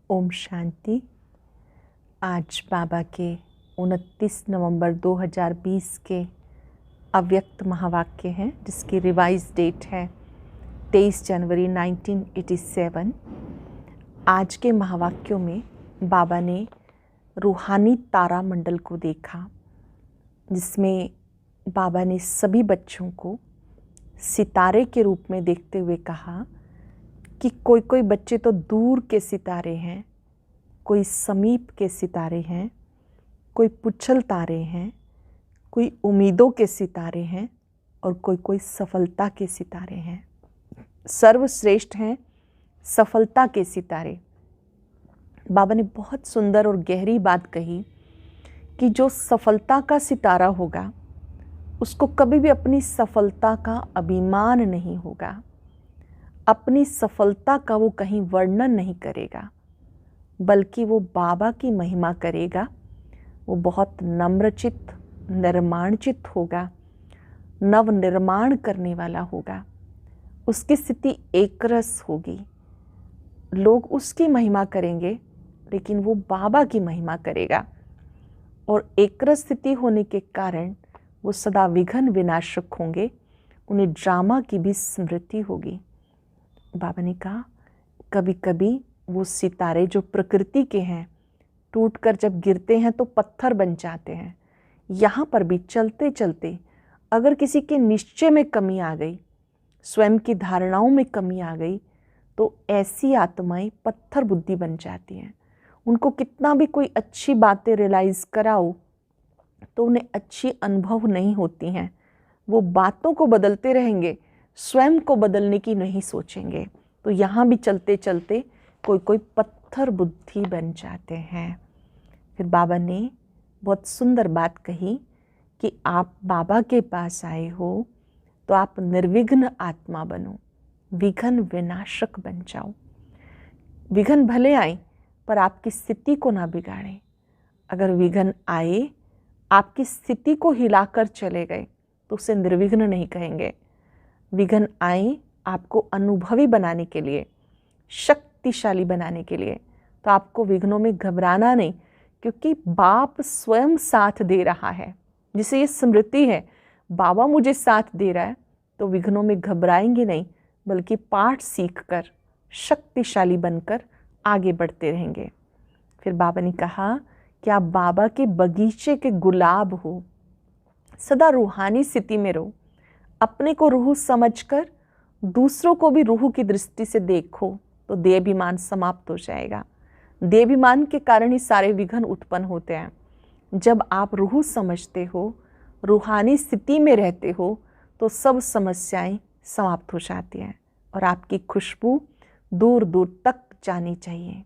ओम शांति। आज बाबा के 29 नवंबर 2020 के अव्यक्त महावाक्य हैं, जिसकी रिवाइज डेट है 23 जनवरी 1987। आज के महावाक्यों में बाबा ने रूहानी तारा मंडल को देखा, जिसमें बाबा ने सभी बच्चों को सितारे के रूप में देखते हुए कहा कि कोई कोई बच्चे तो दूर के सितारे हैं, कोई समीप के सितारे हैं, कोई पुच्छल तारे हैं, कोई उम्मीदों के सितारे हैं और कोई कोई सफलता के सितारे हैं। सर्वश्रेष्ठ हैं सफलता के सितारे। बाबा ने बहुत सुंदर और गहरी बात कही कि जो सफलता का सितारा होगा उसको कभी भी अपनी सफलता का अभिमान नहीं होगा, अपनी सफलता का वो कहीं वर्णन नहीं करेगा, बल्कि वो बाबा की महिमा करेगा। वो बहुत नम्रचित्त, निर्माणचित्त होगा, नव निर्माण करने वाला होगा। उसकी स्थिति एकरस होगी। लोग उसकी महिमा करेंगे, लेकिन वो बाबा की महिमा करेगा। और एकरस स्थिति होने के कारण वो सदा विघ्न विनाशक होंगे। उन्हें ड्रामा की भी स्मृति होगी। बाबा ने कहा कभी कभी वो सितारे जो प्रकृति के हैं, टूटकर जब गिरते हैं तो पत्थर बन जाते हैं। यहाँ पर भी चलते चलते अगर किसी के निश्चय में कमी आ गई, स्वयं की धारणाओं में कमी आ गई, तो ऐसी आत्माएं पत्थर बुद्धि बन जाती हैं। उनको कितना भी कोई अच्छी बातें रियलाइज़ कराओ तो उन्हें अच्छी अनुभव नहीं होती हैं। वो बातों को बदलते रहेंगे, स्वयं को बदलने की नहीं सोचेंगे। तो यहाँ भी चलते चलते कोई कोई पत्थर बुद्धि बन जाते हैं। फिर बाबा ने बहुत सुंदर बात कही कि आप बाबा के पास आए हो तो आप निर्विघ्न आत्मा बनो, विघ्न विनाशक बन जाओ। विघ्न भले आए पर आपकी स्थिति को ना बिगाड़े। अगर विघ्न आए, आपकी स्थिति को हिलाकर चले गए, तो उसे निर्विघ्न नहीं कहेंगे। विघ्न आए आपको अनुभवी बनाने के लिए, शक्तिशाली बनाने के लिए, तो आपको विघ्नों में घबराना नहीं, क्योंकि बाप स्वयं साथ दे रहा है। जिसे ये स्मृति है बाबा मुझे साथ दे रहा है, तो विघ्नों में घबराएंगे नहीं, बल्कि पाठ सीखकर शक्तिशाली बनकर आगे बढ़ते रहेंगे। फिर बाबा ने कहा कि आप बाबा के बगीचे के गुलाब हो, सदा रूहानी स्थिति में रहो। अपने को रूह समझकर दूसरों को भी रूह की दृष्टि से देखो, तो देहाभिमान समाप्त हो जाएगा। देहाभिमान के कारण ही सारे विघ्न उत्पन्न होते हैं। जब आप रूह समझते हो, रूहानी स्थिति में रहते हो, तो सब समस्याएं समाप्त हो जाती हैं और आपकी खुशबू दूर दूर तक जानी चाहिए।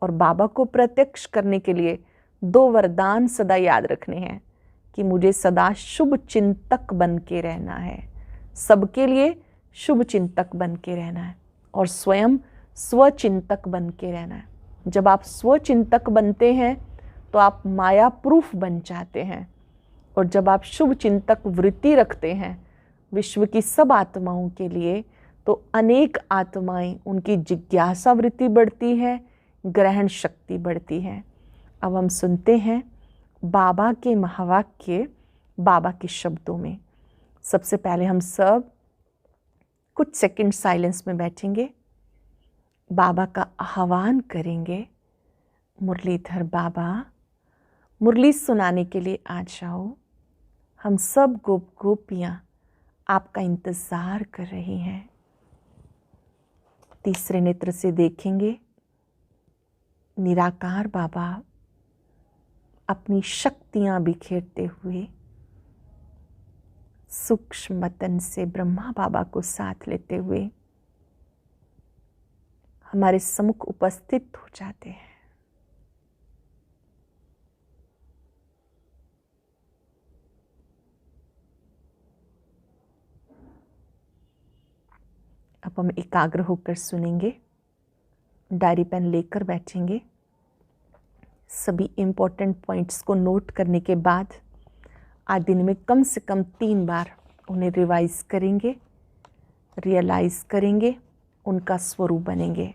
और बाबा को प्रत्यक्ष करने के लिए 2 वरदान सदा याद रखने हैं कि मुझे सदा शुभ चिंतक बन के रहना है, सबके लिए शुभ चिंतक बन के रहना है, और स्वयं स्वचिंतक बन के रहना है। जब आप स्वचिंतक बनते हैं तो आप माया प्रूफ बन जाते हैं। और जब आप शुभ चिंतक वृत्ति रखते हैं विश्व की सब आत्माओं के लिए, तो अनेक आत्माएं, उनकी जिज्ञासा वृत्ति बढ़ती है, ग्रहण शक्ति बढ़ती है। अब हम सुनते हैं बाबा के महावाक्य बाबा के शब्दों में। सबसे पहले हम सब कुछ सेकंड साइलेंस में बैठेंगे, बाबा का आह्वान करेंगे। मुरलीधर बाबा मुरली सुनाने के लिए आ जाओ। हम सब गोप गोपियाँ आपका इंतज़ार कर रही हैं। तीसरे नेत्र से देखेंगे, निराकार बाबा अपनी शक्तियाँ बिखेरते हुए सूक्ष्म वतन से ब्रह्मा बाबा को साथ लेते हुए हमारे सम्मुख उपस्थित हो जाते हैं। अब हम एकाग्र होकर सुनेंगे, डायरी पेन लेकर बैठेंगे। सभी इम्पोर्टेंट पॉइंट्स को नोट करने के बाद आज दिन में कम से कम 3 बार उन्हें रिवाइज करेंगे, रियलाइज़ करेंगे, उनका स्वरूप बनेंगे।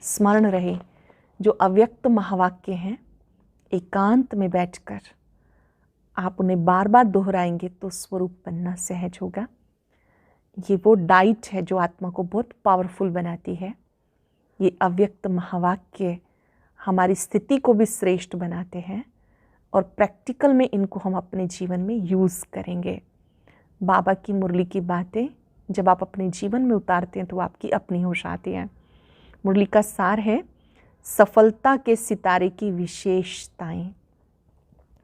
स्मरण रहे जो अव्यक्त महावाक्य हैं, एकांत में बैठकर आप उन्हें बार बार दोहराएंगे तो स्वरूप बनना सहज होगा। ये वो डाइट है जो आत्मा को बहुत पावरफुल बनाती है। ये अव्यक्त महावाक्य हमारी स्थिति को भी श्रेष्ठ बनाते हैं और प्रैक्टिकल में इनको हम अपने जीवन में यूज़ करेंगे। बाबा की मुरली की बातें जब आप अपने जीवन में उतारते हैं तो आपकी अपनी हो जाती हैं। मुरली का सार है सफलता के सितारे की विशेषताएं।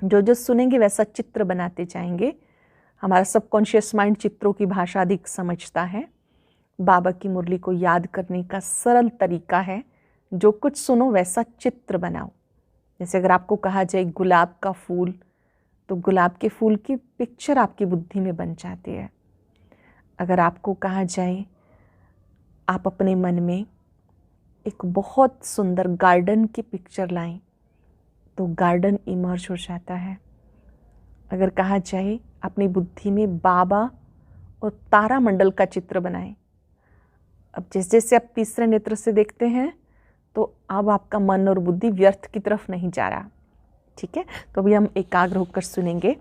जो जो सुनेंगे वैसा चित्र बनाते जाएंगे। हमारा सबकॉन्शियस माइंड चित्रों की भाषा अधिक समझता है। बाबा की मुरली को याद करने का सरल तरीका है, जो कुछ सुनो वैसा चित्र बनाओ। जैसे अगर आपको कहा जाए गुलाब का फूल, तो गुलाब के फूल की पिक्चर आपकी बुद्धि में बन जाती है। अगर आपको कहा जाए आप अपने मन में एक बहुत सुंदर गार्डन की पिक्चर लाएं, तो गार्डन इमर्ज हो जाता है। अगर कहा जाए अपनी बुद्धि में बाबा और तारामंडल का चित्र बनाएं, अब जैसे जैसे आप तीसरे नेत्र से देखते हैं तो अब आपका मन और बुद्धि व्यर्थ की तरफ नहीं जा रहा। ठीक है, तो अभी हम एकाग्र होकर सुनेंगे।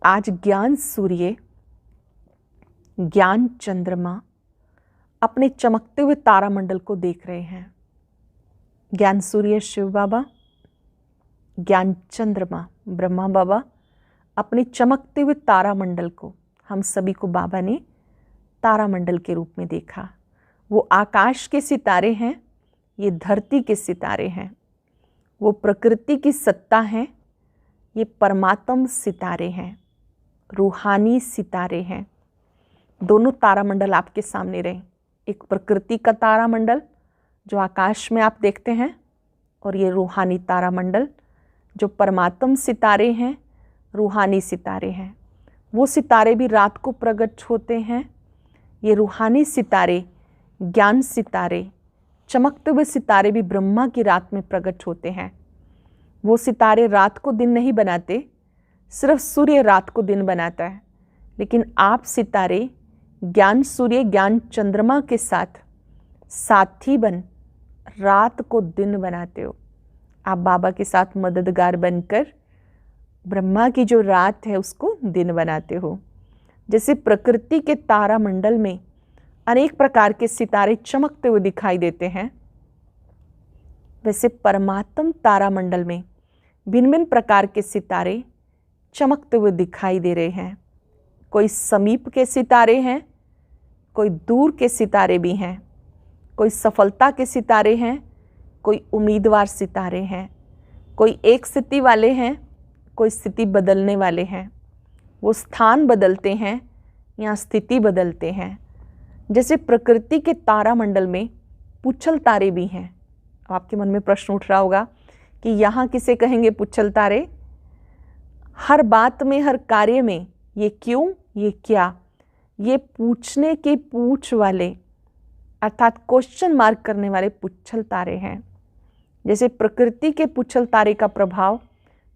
आज ज्ञान सूर्य, ज्ञान चंद्रमा अपने चमकते हुए तारामंडल को देख रहे हैं। ज्ञान सूर्य शिव बाबा, ज्ञान चंद्रमा ब्रह्मा बाबा अपने चमकते हुए तारामंडल को, हम सभी को बाबा ने तारामंडल के रूप में देखा। वो आकाश के सितारे हैं, ये धरती के सितारे हैं। वो प्रकृति की सत्ता हैं, ये परमात्म सितारे हैं, रूहानी सितारे हैं। दोनों तारामंडल आपके सामने रहे, एक प्रकृति का तारामंडल जो आकाश में आप देखते हैं, और ये रूहानी तारामंडल जो परमात्म सितारे हैं, रूहानी सितारे हैं। वो सितारे भी रात को प्रकट होते हैं। ये रूहानी सितारे, ज्ञान सितारे, चमकते हुए सितारे भी ब्रह्मा की रात में प्रकट होते हैं। वो सितारे रात को दिन नहीं बनाते, सिर्फ सूर्य रात को दिन बनाता है, लेकिन आप सितारे ज्ञान सूर्य ज्ञान चंद्रमा के साथ साथी बन रात को दिन बनाते हो। आप बाबा के साथ मददगार बनकर ब्रह्मा की जो रात है उसको दिन बनाते हो। जैसे प्रकृति के तारामंडल में अनेक प्रकार के सितारे चमकते हुए दिखाई देते हैं, वैसे परमात्म तारामंडल में भिन्न भिन्न प्रकार के सितारे चमकते हुए दिखाई दे रहे हैं। कोई समीप के सितारे हैं, कोई दूर के सितारे भी हैं, कोई सफलता के सितारे हैं, कोई उम्मीदवार सितारे हैं, कोई एक स्थिति वाले हैं, कोई स्थिति बदलने वाले हैं। वो स्थान बदलते हैं या स्थिति बदलते हैं। जैसे प्रकृति के तारामंडल में पुच्छल तारे भी हैं। आपके मन में प्रश्न उठ रहा होगा कि यहाँ किसे कहेंगे पुच्छल तारे? हर बात में, हर कार्य में ये क्यों, ये क्या, ये पूछने के पूछ वाले अर्थात क्वेश्चन मार्क करने वाले पुच्छल तारे हैं। जैसे प्रकृति के पुच्छल तारे का प्रभाव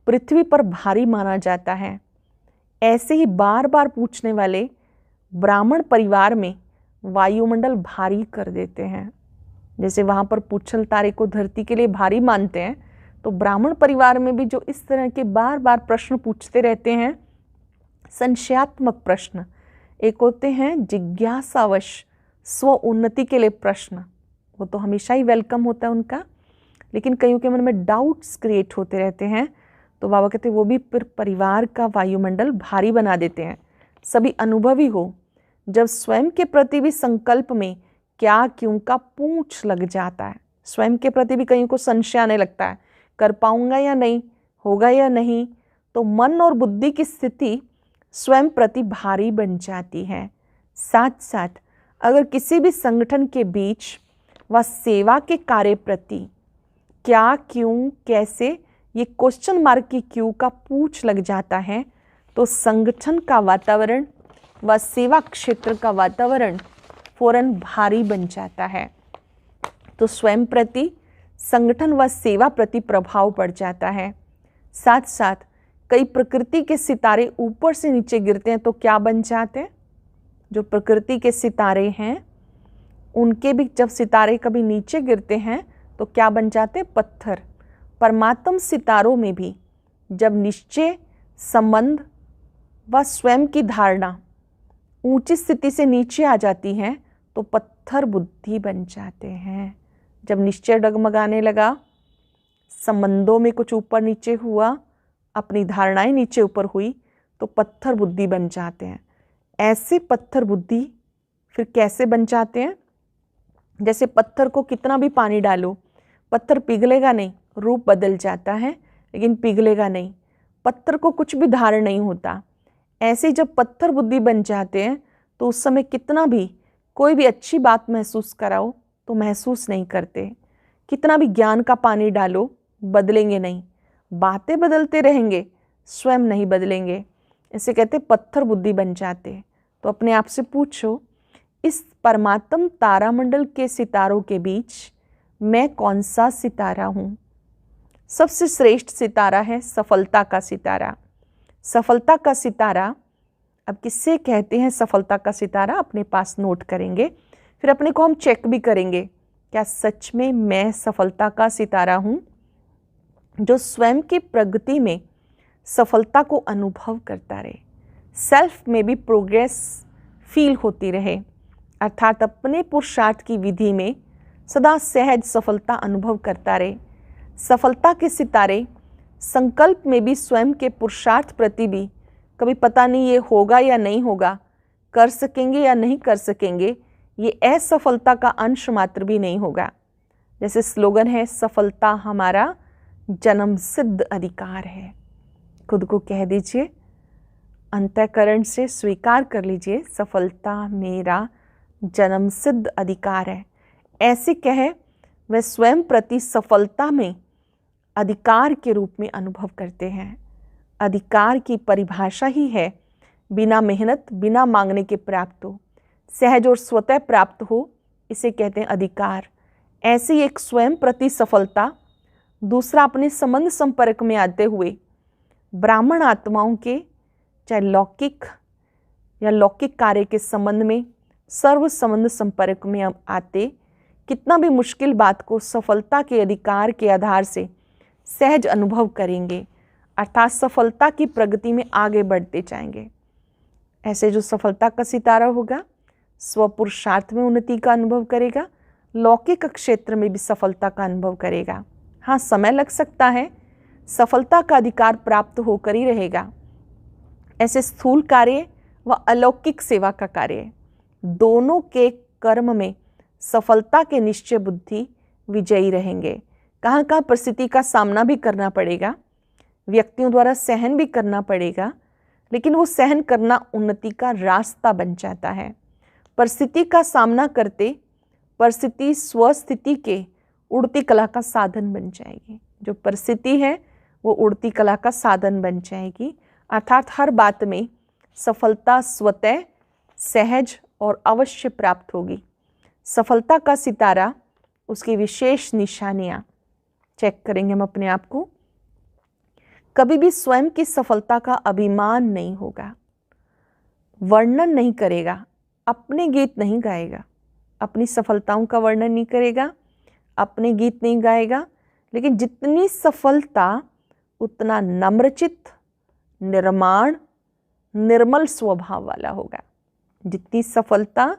पृथ्वी पर भारी माना जाता है, ऐसे ही बार बार पूछने वाले ब्राह्मण परिवार में वायुमंडल भारी कर देते हैं। जैसे वहाँ पर पुच्छल तारे को धरती के लिए भारी मानते हैं, तो ब्राह्मण परिवार में भी जो इस तरह के बार बार प्रश्न पूछते रहते हैं, संशयात्मक प्रश्न, एक होते हैं जिज्ञासावश स्व उन्नति के लिए प्रश्न, वो तो हमेशा ही वेलकम होता है उनका, लेकिन कईयों के मन में डाउट्स क्रिएट होते रहते हैं, तो बाबा कहते हैं वो भी फिर परिवार का वायुमंडल भारी बना देते हैं। सभी अनुभवी हो, जब स्वयं के प्रति भी संकल्प में क्या क्यों का पूछ लग जाता है, स्वयं के प्रति भी कईयों को संशय आने लगता है, कर पाऊंगा या नहीं, होगा या नहीं, तो मन और बुद्धि की स्थिति स्वयं प्रति भारी बन जाती है। साथ साथ अगर किसी भी संगठन के बीच व सेवा के कार्य प्रति क्या क्यों कैसे ये क्वेश्चन मार्क की क्यों का पूछ लग जाता है, तो संगठन का वातावरण व सेवा क्षेत्र का वातावरण फौरन भारी बन जाता है। तो स्वयं प्रति, संगठन व सेवा प्रति प्रभाव पड़ जाता है। साथ साथ कई प्रकृति के सितारे ऊपर से नीचे गिरते हैं तो क्या बन जाते हैं? जो प्रकृति के सितारे हैं उनके भी जब सितारे कभी नीचे गिरते हैं तो क्या बन जाते हैं? पत्थर। परमात्म सितारों में भी जब निश्चय, संबंध व स्वयं की धारणा ऊंची स्थिति से नीचे आ जाती हैं तो पत्थर बुद्धि बन जाते हैं। जब निश्चय डगमगाने लगा, संबंधों में कुछ ऊपर नीचे हुआ, अपनी धारणाएं नीचे ऊपर हुई, तो पत्थर बुद्धि बन जाते हैं। ऐसे पत्थर बुद्धि फिर कैसे बन जाते हैं? जैसे पत्थर को कितना भी पानी डालो, पत्थर पिघलेगा नहीं, रूप बदल जाता है लेकिन पिघलेगा नहीं, पत्थर को कुछ भी धारण नहीं होता। ऐसे जब पत्थर बुद्धि बन जाते हैं तो उस समय कितना भी कोई भी अच्छी बात महसूस कराओ तो महसूस नहीं करते, कितना भी ज्ञान का पानी डालो बदलेंगे नहीं, बातें बदलते रहेंगे, स्वयं नहीं बदलेंगे। इसे कहते पत्थर बुद्धि बन जाते। तो अपने आप से पूछो, इस परमात्म तारामंडल के सितारों के बीच मैं कौन सा सितारा हूँ? सबसे श्रेष्ठ सितारा है सफलता का सितारा। सफलता का सितारा, अब किससे कहते हैं सफलता का सितारा? अपने पास नोट करेंगे, फिर अपने को हम चेक भी करेंगे, क्या सच में मैं सफलता का सितारा हूँ जो स्वयं की प्रगति में सफलता को अनुभव करता रहे, सेल्फ में भी प्रोग्रेस फील होती रहे, अर्थात अपने पुरुषार्थ की विधि में सदा सहज सफलता अनुभव करता रहे। सफलता के सितारे संकल्प में भी स्वयं के पुरुषार्थ प्रति भी कभी पता नहीं ये होगा या नहीं होगा, कर सकेंगे या नहीं कर सकेंगे, ये असफलता का अंश मात्र भी नहीं होगा। जैसे स्लोगन है, सफलता हमारा जन्म सिद्ध अधिकार है। खुद को कह दीजिए, अंतःकरण से स्वीकार कर लीजिए, सफलता मेरा जन्म सिद्ध अधिकार है। ऐसे कहे वह स्वयं प्रति सफलता में अधिकार के रूप में अनुभव करते हैं। अधिकार की परिभाषा ही है बिना मेहनत, बिना मांगने के प्राप्त हो, सहज और स्वतः प्राप्त हो, इसे कहते हैं अधिकार। ऐसी एक स्वयं प्रति सफलता, दूसरा अपने संबंध संपर्क में आते हुए ब्राह्मण आत्माओं के चाहे लौकिक या लौकिक कार्य के संबंध में सर्व संबंध संपर्क में आते कितना भी मुश्किल बात को सफलता के अधिकार के आधार से सहज अनुभव करेंगे, अर्थात सफलता की प्रगति में आगे बढ़ते जाएंगे। ऐसे जो सफलता का सितारा होगा स्वपुरुषार्थ में उन्नति का अनुभव करेगा, लौकिक क्षेत्र में भी सफलता का अनुभव करेगा। हाँ, समय लग सकता है, सफलता का अधिकार प्राप्त होकर ही रहेगा। ऐसे स्थूल कार्य व अलौकिक सेवा का कार्य, दोनों के कर्म में सफलता के निश्चय बुद्धि विजयी रहेंगे। कहाँ कहाँ परिस्थिति का सामना भी करना पड़ेगा, व्यक्तियों द्वारा सहन भी करना पड़ेगा, लेकिन वो सहन करना उन्नति का रास्ता बन जाता है। परिस्थिति का सामना करते परिस्थिति स्वस्थिति के उड़ती कला का साधन बन जाएगी। जो परिस्थिति है वो उड़ती कला का साधन बन जाएगी, अर्थात हर बात में सफलता स्वतः सहज और अवश्य प्राप्त होगी। सफलता का सितारा, उसकी विशेष निशानियाँ चेक करेंगे हम अपने आप को। कभी भी स्वयं की सफलता का अभिमान नहीं होगा, वर्णन नहीं करेगा, अपने गीत नहीं गाएगा, अपनी सफलताओं का वर्णन नहीं करेगा, अपने गीत नहीं गाएगा, लेकिन जितनी सफलता उतना नम्रचित्त, निर्माण, निर्मल स्वभाव वाला होगा। जितनी सफलता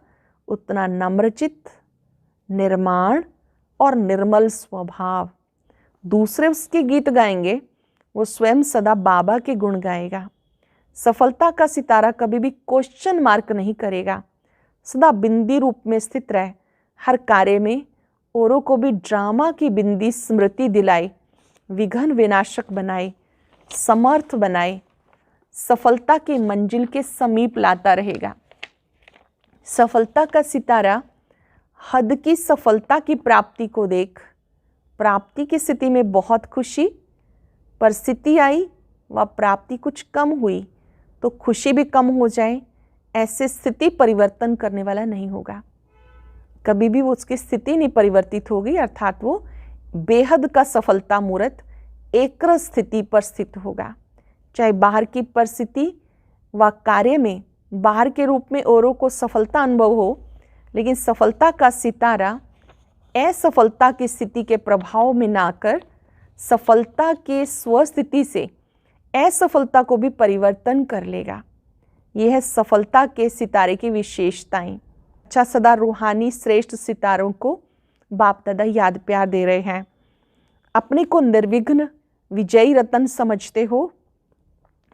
उतना नम्रचित्त, निर्माण और निर्मल स्वभाव। दूसरे उसके गीत गाएंगे, वो स्वयं सदा बाबा के गुण गाएगा। सफलता का सितारा कभी भी क्वेश्चन मार्क नहीं करेगा, सदा बिंदी रूप में स्थित रहे, हर कार्य में औरों को भी ड्रामा की बिंदी स्मृति दिलाए, विघ्न विनाशक बनाए, समर्थ बनाए, सफलता की मंजिल के समीप लाता रहेगा। सफलता का सितारा हद की सफलता की प्राप्ति को देख, प्राप्ति की स्थिति में बहुत खुशी, परिस्थिति आई व प्राप्ति कुछ कम हुई तो खुशी भी कम हो जाए, ऐसे स्थिति परिवर्तन करने वाला नहीं होगा। कभी भी वो उसकी स्थिति नहीं परिवर्तित होगी, अर्थात वो बेहद का सफलता मूर्त एक स्थिति पर स्थित होगा। चाहे बाहर की परिस्थिति व कार्य में बाहर के रूप में औरों को सफलता अनुभव हो, लेकिन सफलता का सितारा असफलता की स्थिति के प्रभाव में ना कर सफलता के स्वस्थिति से असफलता को भी परिवर्तन कर लेगा। यह है सफलता के सितारे की विशेषताएं। अच्छा, सदा रूहानी श्रेष्ठ सितारों को बाप दादा याद प्यार दे रहे हैं। अपने को निर्विघ्न विजयी रतन समझते हो।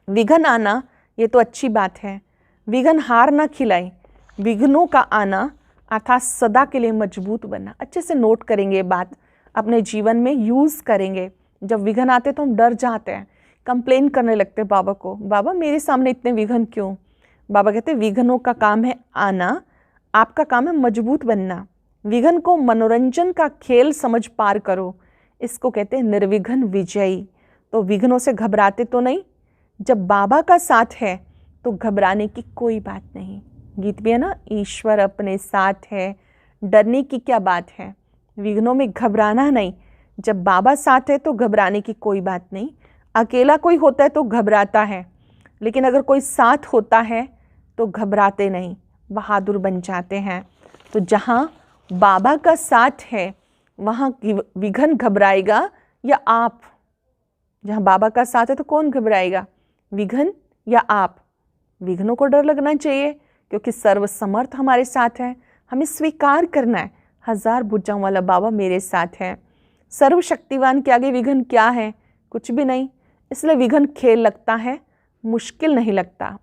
विघ्न आना ये तो अच्छी बात है, विघ्न हार ना खिलाए। विघ्नों का आना अर्थात सदा के लिए मजबूत बनना। अच्छे से नोट करेंगे ये बात, अपने जीवन में यूज़ करेंगे। जब विघ्न आते तो हम डर जाते हैं, कंप्लेन करने लगते हैं बाबा को, बाबा मेरे सामने इतने विघ्न क्यों। बाबा कहते हैं विघ्नों का काम है आना, आपका काम है मजबूत बनना। विघ्न को मनोरंजन का खेल समझ पार करो, इसको कहते हैं निर्विघ्न विजयी। तो विघ्नों से घबराते तो नहीं, जब बाबा का साथ है तो घबराने की कोई बात नहीं। गीत भी है ना, ईश्वर अपने साथ है, डरने की क्या बात है। विघ्नों में घबराना नहीं, जब बाबा साथ है तो घबराने की कोई बात नहीं। अकेला कोई होता है तो घबराता है, लेकिन अगर कोई साथ होता है तो घबराते नहीं, बहादुर बन जाते हैं। तो जहाँ बाबा का साथ है वहाँ विघ्न घबराएगा या आप? जहाँ बाबा का साथ है तो कौन घबराएगा, विघ्न या आप? विघ्नों को डर लगना चाहिए, क्योंकि सर्वसमर्थ हमारे साथ है। हमें स्वीकार करना है, 1000 भुजाओं वाला बाबा मेरे साथ है। सर्वशक्तिवान के आगे विघ्न क्या है, कुछ भी नहीं। इसलिए विघ्न खेल लगता है, मुश्किल नहीं लगता।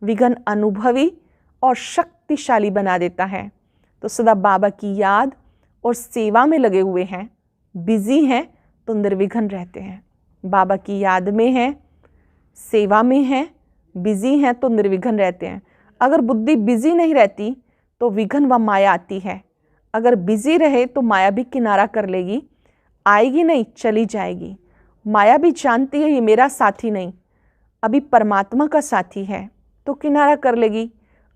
विघ्न अनुभवी और शक्तिशाली बना देता है। तो सदा बाबा की याद और सेवा में लगे हुए हैं, बिजी हैं तो निर्विघ्न रहते हैं। बाबा की याद में हैं, सेवा में हैं, बिजी हैं तो निर्विघ्न रहते हैं। अगर बुद्धि बिजी नहीं रहती तो विघ्न व माया आती है। अगर बिजी रहे तो माया भी किनारा कर लेगी, आएगी नहीं, चली जाएगी। माया भी जानती है ये मेरा साथी नहीं, अभी परमात्मा का साथी है, तो किनारा कर लेगी।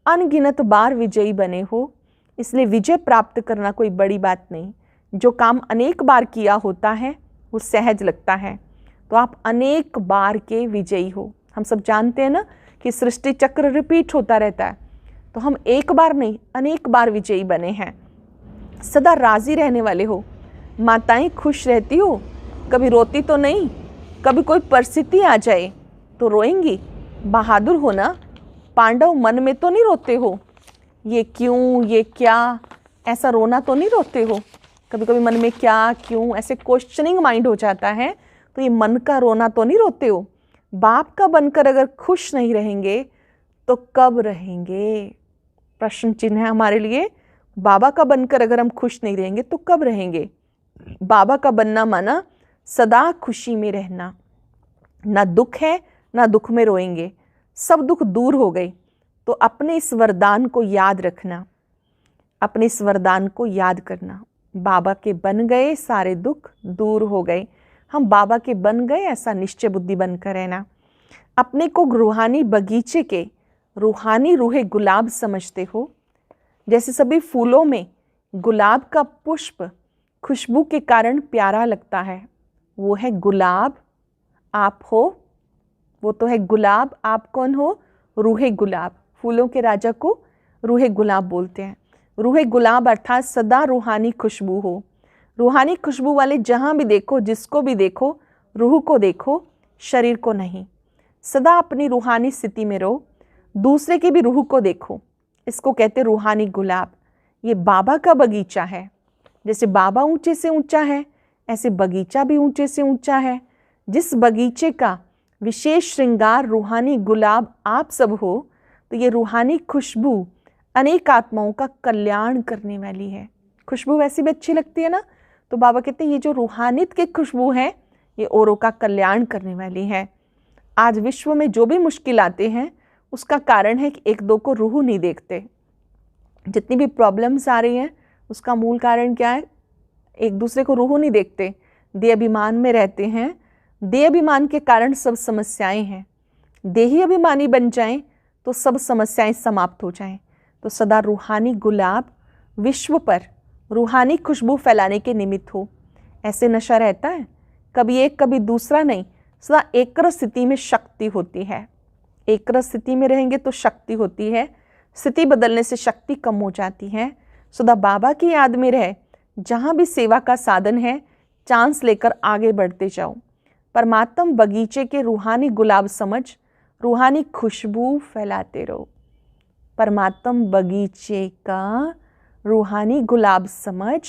अनगिनत बार विजयी बने हो, इसलिए विजय प्राप्त करना कोई बड़ी बात नहीं। जो काम अनेक बार किया होता है वो सहज लगता है, तो आप अनेक बार के विजयी हो। हम सब जानते हैं ना कि सृष्टि चक्र रिपीट होता रहता है, तो हम एक बार नहीं अनेक बार विजयी बने हैं। सदा राजी रहने वाले हो। माताएं खुश रहती हो, कभी रोती तो नहीं। कभी कोई परिस्थिति आ जाए तो रोएंगी, बहादुर हो ना। पांडव मन में तो नहीं रोते हो, ये क्यों, ये क्या, ऐसा रोना तो नहीं रोते हो। कभी कभी मन में क्या, क्यों, ऐसे क्वेश्चनिंग माइंड हो जाता है, तो ये मन का रोना तो नहीं रोते हो। बाप का बनकर अगर खुश नहीं रहेंगे तो कब रहेंगे? प्रश्न चिन्ह है हमारे लिए। बाबा का बनकर अगर हम खुश नहीं रहेंगे तो कब रहेंगे? बाबा का बनना माना सदा खुशी में रहना। ना दुख है ना दुख में रोएंगे, सब दुख दूर हो गए। तो अपने इस वरदान को याद रखना, अपने इस वरदान को याद करना। बाबा के बन गए, सारे दुख दूर हो गए। हम बाबा के बन गए, ऐसा निश्चय बुद्धि बनकर रहना। अपने को रूहानी बगीचे के रूहानी रूहे गुलाब समझते हो। जैसे सभी फूलों में गुलाब का पुष्प खुशबू के कारण प्यारा लगता है, वो है गुलाब। आप हो, वो तो है गुलाब। आप कौन हो? रूहे गुलाब। फूलों के राजा को रूहे गुलाब बोलते हैं। रूहे गुलाब अर्थात सदा रूहानी खुशबू हो। रूहानी खुशबू वाले जहाँ भी देखो, जिसको भी देखो, रूह को देखो, शरीर को नहीं। सदा अपनी रूहानी स्थिति में रहो, दूसरे की भी रूह को देखो। इसको कहते रूहानी गुलाब। ये बाबा का बगीचा है। जैसे बाबा ऊंचे से ऊंचा है, ऐसे बगीचा भी ऊंचे से ऊंचा है। जिस बगीचे का विशेष श्रृंगार रूहानी गुलाब आप सब हो, तो ये रूहानी खुशबू अनेक आत्माओं का कल्याण करने वाली है। खुशबू वैसी भी अच्छी लगती है ना, तो बाबा कहते हैं ये जो रूहानियत की खुशबू है, ये औरों का कल्याण करने वाली है। आज विश्व में जो भी मुश्किल आते हैं, उसका कारण है कि एक दो को रूह नहीं देखते। जितनी भी प्रॉब्लम्स आ रही हैं, उसका मूल कारण क्या है? एक दूसरे को रूह नहीं देखते, देह अभिमान में रहते हैं। देह अभिमान के कारण सब समस्याएं हैं। देही अभिमानी बन जाएं तो सब समस्याएं समाप्त हो जाएं। तो सदा रूहानी गुलाब विश्व पर रूहानी खुशबू फैलाने के निमित्त हो। ऐसे नशा रहता है, कभी एक कभी दूसरा नहीं। सदा एक्रस स्थिति में शक्ति होती है। एक्रस स्थिति में रहेंगे तो शक्ति होती है, स्थिति बदलने से शक्ति कम हो जाती है। सदा बाबा की याद में रहे, जहाँ भी सेवा का साधन है चांस लेकर आगे बढ़ते जाओ। परमात्म बगीचे के रूहानी गुलाब समझ रूहानी खुशबू फैलाते रहो। परमात्म बगीचे का रूहानी गुलाब समझ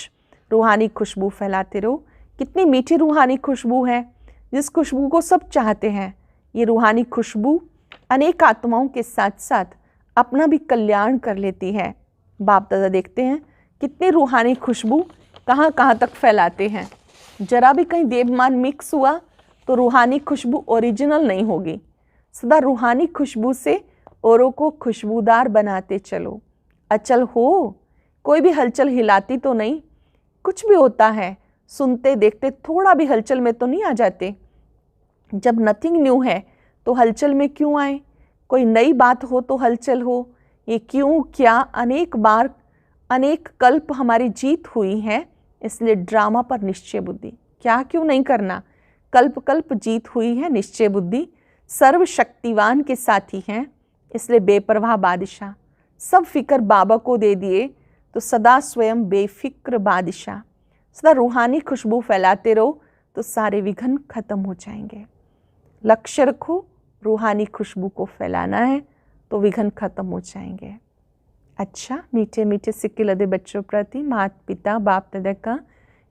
रूहानी खुशबू फैलाते रहो। कितनी मीठी रूहानी खुशबू है, जिस खुशबू को सब चाहते हैं। ये रूहानी खुशबू अनेक आत्माओं के साथ साथ अपना भी कल्याण कर लेती है। बाप दादा देखते हैं कितनी रूहानी खुशबू कहाँ कहाँ तक फैलाते हैं। जरा भी कहीं देवमान मिक्स हुआ तो रूहानी खुशबू ओरिजिनल नहीं होगी। सदा रूहानी खुशबू से औरों को खुशबूदार बनाते चलो। अचल हो, कोई भी हलचल हिलाती तो नहीं। कुछ भी होता है सुनते देखते थोड़ा भी हलचल में तो नहीं आ जाते। जब नथिंग न्यू है तो हलचल में क्यों आए। कोई नई बात हो तो हलचल हो। ये क्यों क्या अनेक बार अनेक कल्प हमारी जीत हुई है, इसलिए ड्रामा पर निश्चय बुद्धि। क्या क्यों नहीं करना, कल्प कल्प जीत हुई है निश्चय बुद्धि। सर्वशक्तिवान के साथी हैं, इसलिए बेपरवाह बादशाह। सब फिक्र बाबा को दे दिए तो सदा स्वयं बेफिक्र बादशाह। सदा रूहानी खुशबू फैलाते रहो तो सारे विघ्न खत्म हो जाएंगे। लक्ष्य रखो, रूहानी खुशबू को फैलाना है तो विघ्न खत्म हो जाएंगे। अच्छा, मीठे मीठे सिक्के लदे बच्चों प्रति माता पिता बाप दादा का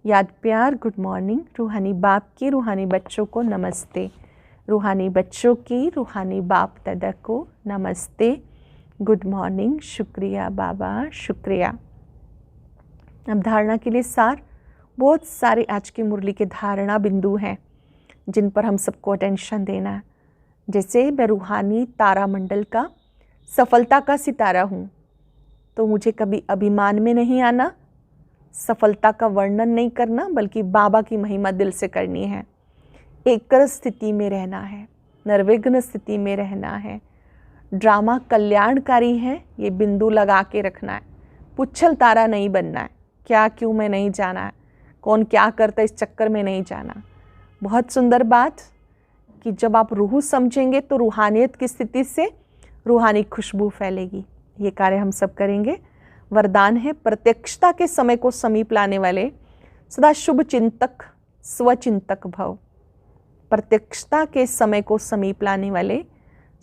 याद प्यार गुड मॉर्निंग। रूहानी बाप की रूहानी बच्चों को नमस्ते। रूहानी बच्चों की रूहानी बाप दादा को नमस्ते, गुड मॉर्निंग। शुक्रिया बाबा, शुक्रिया। अब धारणा के लिए सार। बहुत सारे आज की मुरली के धारणा बिंदु हैं जिन पर हम सबको अटेंशन देना है। जैसे मैं रूहानी तारामंडल का सफलता का सितारा हूँ, तो मुझे कभी अभिमान में नहीं आना, सफलता का वर्णन नहीं करना, बल्कि बाबा की महिमा दिल से करनी है। एकर स्थिति में रहना है, निर्विघ्न स्थिति में रहना है। ड्रामा कल्याणकारी है, ये बिंदु लगा के रखना है। पुच्छल तारा नहीं बनना है। क्या क्यों में नहीं जाना है, कौन क्या करता है इस चक्कर में नहीं जाना। बहुत सुंदर बात कि जब आप रूह समझेंगे तो रूहानियत की स्थिति से रूहानी खुशबू फैलेगी। ये कार्य हम सब करेंगे। वरदान है प्रत्यक्षता के समय को समीप लाने वाले सदा शुभ चिंतक स्वचिंतक भव। प्रत्यक्षता के समय को समीप लाने वाले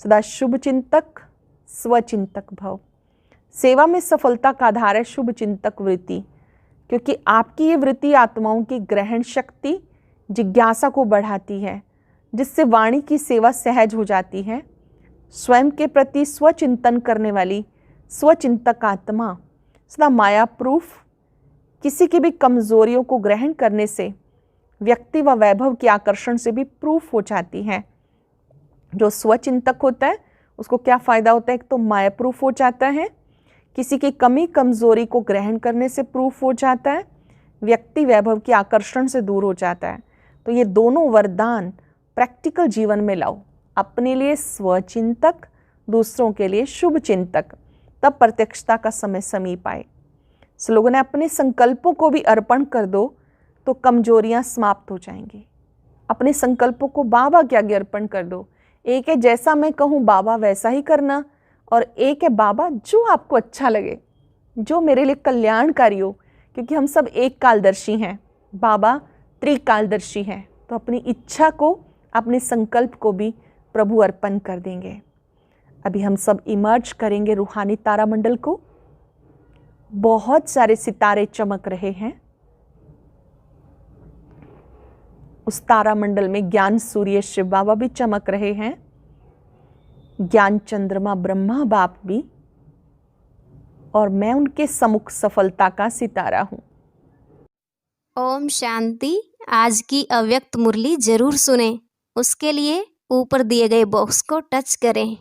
सदा शुभ चिंतक स्वचिंतक भव। सेवा में सफलता का आधार है शुभ चिंतक वृत्ति, क्योंकि आपकी ये वृत्ति आत्माओं की ग्रहण शक्ति जिज्ञासा को बढ़ाती है, जिससे वाणी की सेवा सहज हो जाती है। स्वयं के प्रति स्वचिंतन करने वाली स्वचिंतक आत्मा सदा माया प्रूफ, किसी की भी कमजोरियों को ग्रहण करने से व्यक्ति व वैभव के आकर्षण से भी प्रूफ हो जाती है। जो स्वचिंतक होता है उसको क्या फ़ायदा होता है, एक तो माया प्रूफ हो जाता है, किसी की कमी कमजोरी को ग्रहण करने से प्रूफ हो जाता है, व्यक्ति वैभव के आकर्षण से दूर हो जाता है। तो ये दोनों वरदान प्रैक्टिकल जीवन में लाओ। अपने लिए स्वचिंतक, दूसरों के लिए शुभ चिंतक, तब प्रत्यक्षता का समय समीप आए। स्लोगन है अपने संकल्पों को भी अर्पण कर दो तो कमजोरियां समाप्त हो जाएंगी। अपने संकल्पों को बाबा के आगे अर्पण कर दो। एक है जैसा मैं कहूँ बाबा वैसा ही करना, और एक है बाबा जो आपको अच्छा लगे, जो मेरे लिए कल्याणकारी हो, क्योंकि हम सब एक कालदर्शी हैं, बाबा त्रिकालदर्शी हैं। तो अपनी इच्छा को, अपने संकल्प को भी प्रभु अर्पण कर देंगे। अभी हम सब इमर्ज करेंगे रूहानी तारामंडल को। बहुत सारे सितारे चमक रहे हैं। उस तारामंडल में ज्ञान सूर्य शिव बाबा भी चमक रहे हैं, ज्ञान चंद्रमा ब्रह्मा बाप भी, और मैं उनके सम्मुख सफलता का सितारा हूं। ओम शांति। आज की अव्यक्त मुरली जरूर सुने। उसके लिए ऊपर दिए गए बॉक्स को टच करें।